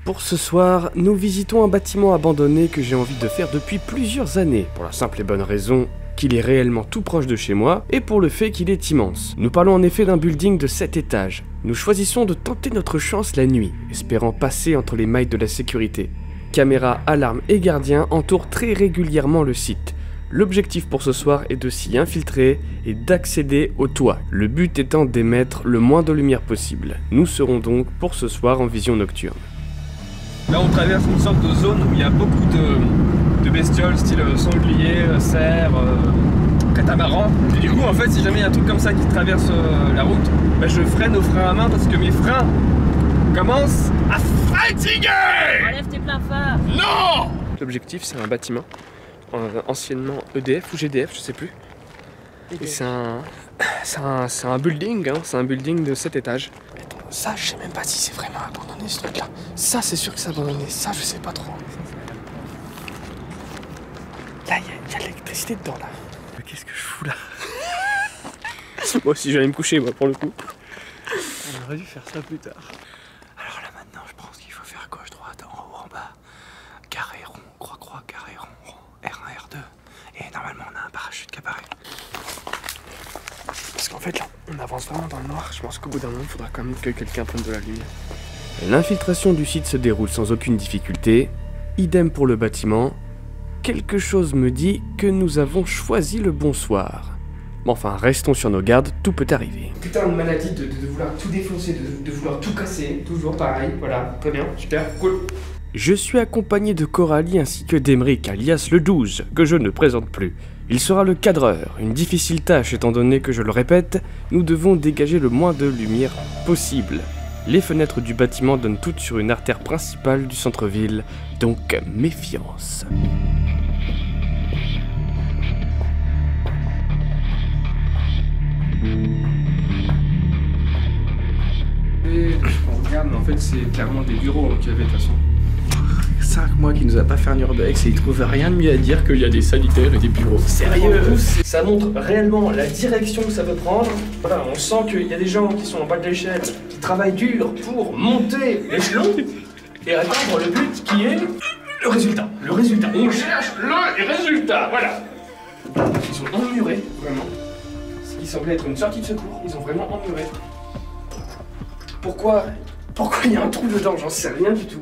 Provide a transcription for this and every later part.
Pour ce soir, nous visitons un bâtiment abandonné que j'ai envie de faire depuis plusieurs années, pour la simple et bonne raison qu'il est réellement tout proche de chez moi, et pour le fait qu'il est immense. Nous parlons en effet d'un building de 7 étages. Nous choisissons de tenter notre chance la nuit, espérant passer entre les mailles de la sécurité. Caméras, alarmes et gardiens entourent très régulièrement le site. L'objectif pour ce soir est de s'y infiltrer et d'accéder au toit, le but étant d'émettre le moins de lumière possible. Nous serons donc pour ce soir en vision nocturne. Là on traverse une sorte de zone où il y a beaucoup de bestioles, style sanglier, cerf, catamaran. Et du coup en fait si jamais il y a un truc comme ça qui traverse la route, bah, je freine au frein à main parce que mes freins commencent à fatiguer. Enlève tes pleins phares. Non. L'objectif c'est un bâtiment, anciennement EDF ou GDF, je sais plus. Et c'est un building, hein, c'est un building de 7 étages. Ça, je sais même pas si c'est vraiment abandonné ce truc-là. Ça, c'est sûr que c'est abandonné. Ça, je sais pas trop. Là, il y a l'électricité dedans, là. Mais qu'est-ce que je fous là? Moi aussi, j'allais me coucher, moi, pour le coup. On aurait dû faire ça plus tard. Alors là, maintenant, je pense qu'il faut faire gauche, droite, en haut, en bas. Carré, rond, croix, carré, rond, R1, R2. Et normalement, on a un parachute qui apparaît. Parce qu'en fait là, on avance vraiment dans le noir. Je pense qu'au bout d'un moment, il faudra quand même que quelqu'un prenne de la lumière. L'infiltration du site se déroule sans aucune difficulté. Idem pour le bâtiment. Quelque chose me dit que nous avons choisi le bon soir. Mais enfin, restons sur nos gardes, tout peut arriver. Putain, une maladie de vouloir tout défoncer, de vouloir tout casser. Toujours pareil, voilà, très bien, super, cool. Je suis accompagné de Coralie ainsi que d'Emeric, alias le 12, que je ne présente plus. Il sera le cadreur, une difficile tâche étant donné que, je le répète, nous devons dégager le moins de lumière possible. Les fenêtres du bâtiment donnent toutes sur une artère principale du centre-ville, donc méfiance. Et on regarde, mais en fait c'est clairement des bureaux qu'il y avait de toute façon. 5 mois qu'il nous a pas fait un urbex et il trouve rien de mieux à dire qu'il y a des sanitaires et des bureaux. Sérieux, ça montre réellement la direction que ça veut prendre. Voilà, on sent qu'il y a des gens qui sont en bas de l'échelle, qui travaillent dur pour monter l'échelon et atteindre le but qui est le résultat. Le résultat. On cherche le résultat, voilà. Ils sont emmurés, vraiment. Ce qui semblait être une sortie de secours, ils ont vraiment emmuré. Pourquoi il y a un trou dedans? J'en sais rien du tout.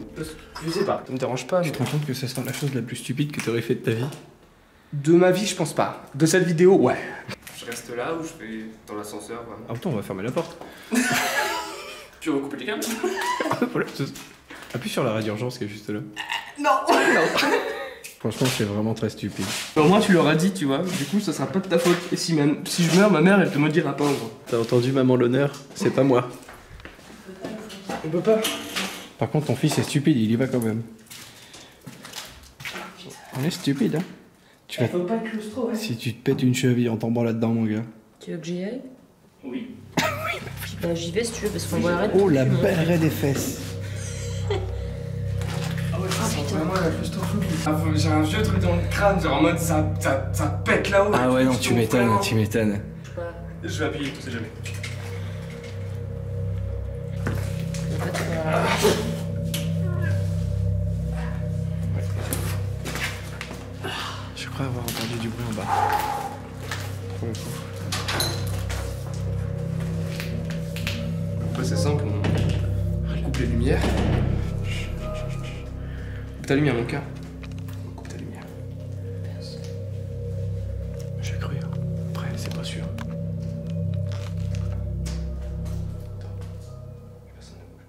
Je sais pas, ça me dérange pas. Tu te rends compte que ça sera la chose la plus stupide que tu aurais fait de ta vie? De ma vie, je pense pas. De cette vidéo, ouais. Je reste là ou je vais dans l'ascenseur vraiment. Ah putain, on va fermer la porte. Tu veux couper les câbles? Voilà, appuie sur la radio d'urgence qui est juste là. Non. Franchement, c'est vraiment très stupide. Au moins tu leur as dit, tu vois, du coup ça sera pas de ta faute. Et si je meurs, ma mère elle te maudira pas en gros. T'as entendu maman l'honneur? C'est pas moi. On peut pas. Par contre, ton fils est stupide, il y va quand même. On est stupide, hein. Tu vas... Faut pas être claustro, ouais. Si tu te pètes une cheville en tombant là-dedans, mon gars. Tu veux que j'y aille? Oui. Bah j'y vais si tu veux parce qu'on voit l'arrêt. Oh, la belle raie des fesses. Ah ouais, ça sent vraiment la claustrophobie. J'ai un vieux truc dans le crâne, genre en mode ça pète là-haut. Ah ouais, non, tu m'étonnes, tu m'étonnes. Je vais appuyer, tu sais jamais. Je crois avoir entendu du bruit en bas. Après c'est simple, on coupe les lumières. Coupe ta lumière mon cœur. Coupe ta lumière. J'ai cru, hein. Après, c'est pas sûr. Personne ne bouge.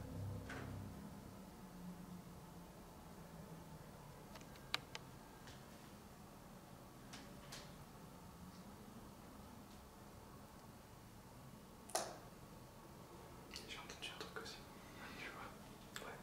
J'ai entendu un truc aussi. Tu vois? Ouais.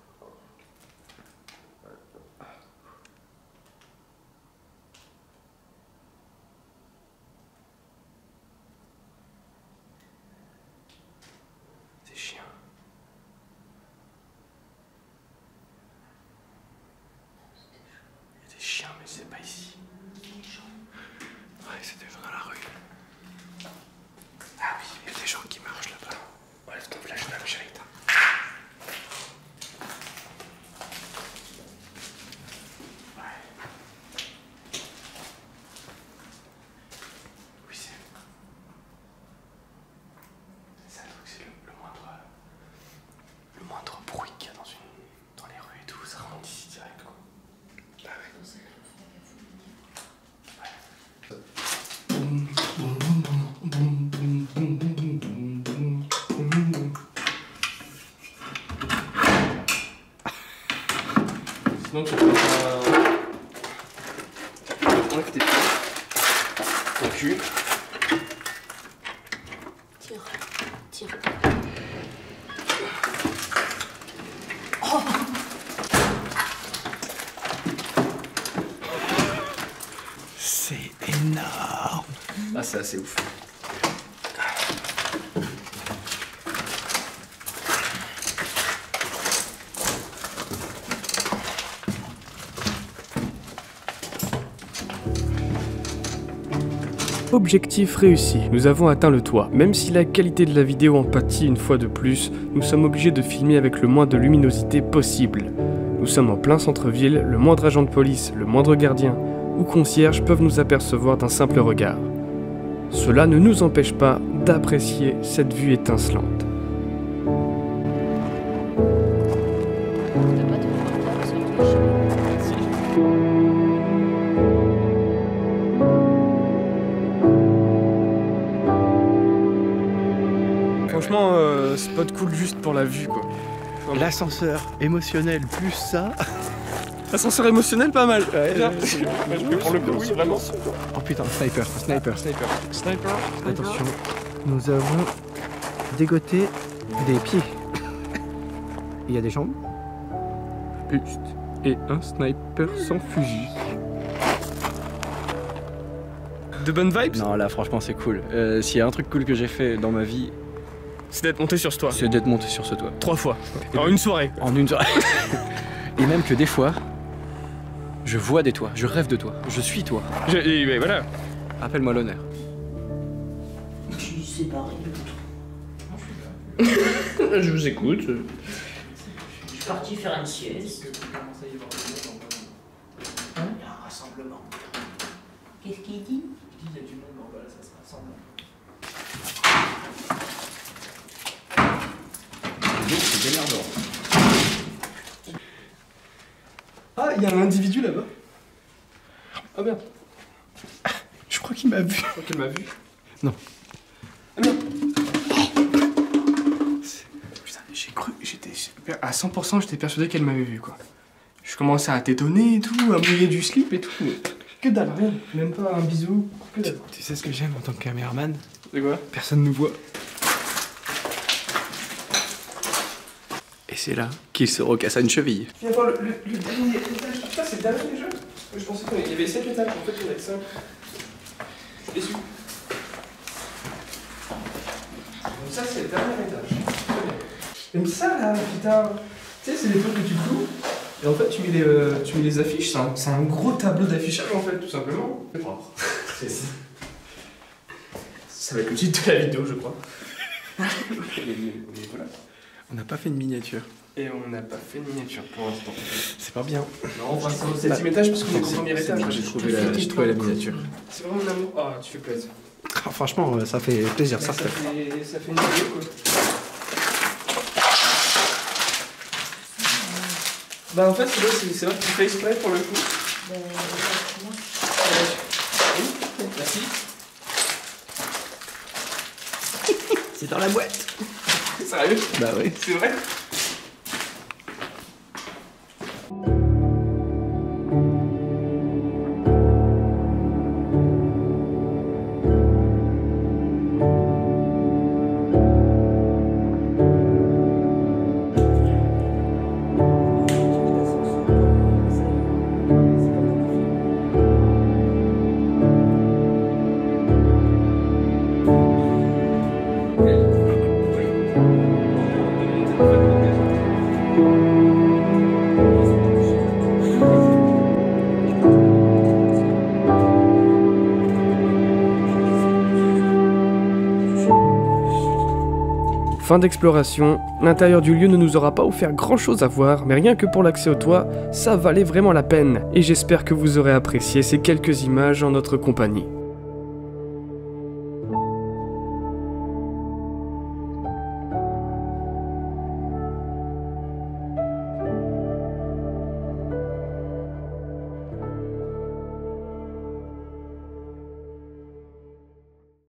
Sinon tu peux enlève tes pieds. Ton cul. Tire. Tire. C'est énorme. Ah, c'est assez ouf. Objectif réussi, nous avons atteint le toit. Même si la qualité de la vidéo en pâtit une fois de plus, nous sommes obligés de filmer avec le moins de luminosité possible. Nous sommes en plein centre-ville, le moindre agent de police, le moindre gardien ou concierge peuvent nous apercevoir d'un simple regard. Cela ne nous empêche pas d'apprécier cette vue étincelante. T'as pas ton portable sur toi, Franchement, spot cool juste pour la vue quoi. L'ascenseur émotionnel plus ça. Ascenseur émotionnel pas mal. Ouais, pour le coup, oui, vraiment. Oh putain, sniper. Sniper. Attention, nous avons dégoté des pieds. Il y a des jambes. Buste et un sniper sans fusil. De bonnes vibes? Non, là franchement c'est cool. S'il y a un truc cool que j'ai fait dans ma vie, C'est d'être monté sur ce toit. c'est d'être monté sur ce toit. 3 fois. En une soirée. En une soirée. Et même que des fois, je vois des toits, je rêve de toi, je suis toi. Et voilà. Appelle-moi l'honneur. Je suis séparé. Je vous écoute. Je suis parti faire une sieste. Il y a un rassemblement. Qu'est-ce qu'il dit? Il y a du monde, voilà, ça se rassemble. C'est démerdant. Ah, il y a un individu là-bas. Ah merde. Je crois qu'il m'a vu. Je crois qu'il m'a vu. Non. Ah merde. Putain, j'ai cru, à 100% j'étais persuadé qu'elle m'avait vu quoi. Je commençais à t'étonner et tout, à mouiller du slip et tout. Mais que dalle, rien. Même pas un bisou. Que dalle. Tu sais ce que j'aime en tant que caméraman? C'est quoi? Personne ne nous voit. Et c'est là qu'il se recasse une cheville. Viens voir le dernier étage. Putain, c'est le dernier déjà. Je pensais qu'il y avait 7 étages, en fait il y en avait 5. Je suis déçu. Donc ça c'est le dernier étage. Très bien. Même ça là, putain. Tu sais, c'est des trucs que tu cloues. Et en fait tu mets les affiches. C'est un gros tableau d'affichage en fait, tout simplement. C'est propre. C'est ça. Ça va être le titre de la vidéo, je crois. Et voilà. On n'a pas fait de miniature. Et on n'a pas fait de miniature pour l'instant. C'est pas bien. Non, on passe au 7ème étage parce qu'on est au premier étage. J'ai trouvé la miniature. C'est vraiment un amour. Ah, tu fais plaisir. Ah, franchement, ça fait plaisir, ça. Ça fait une vidéo quoi. Bah en fait, c'est vrai que tu fais exprès pour le coup. Oui, merci. C'est dans la boîte. Sérieux? Bah oui. C'est vrai? Fin d'exploration, l'intérieur du lieu ne nous aura pas offert grand chose à voir, mais rien que pour l'accès au toit, ça valait vraiment la peine, et j'espère que vous aurez apprécié ces quelques images en notre compagnie.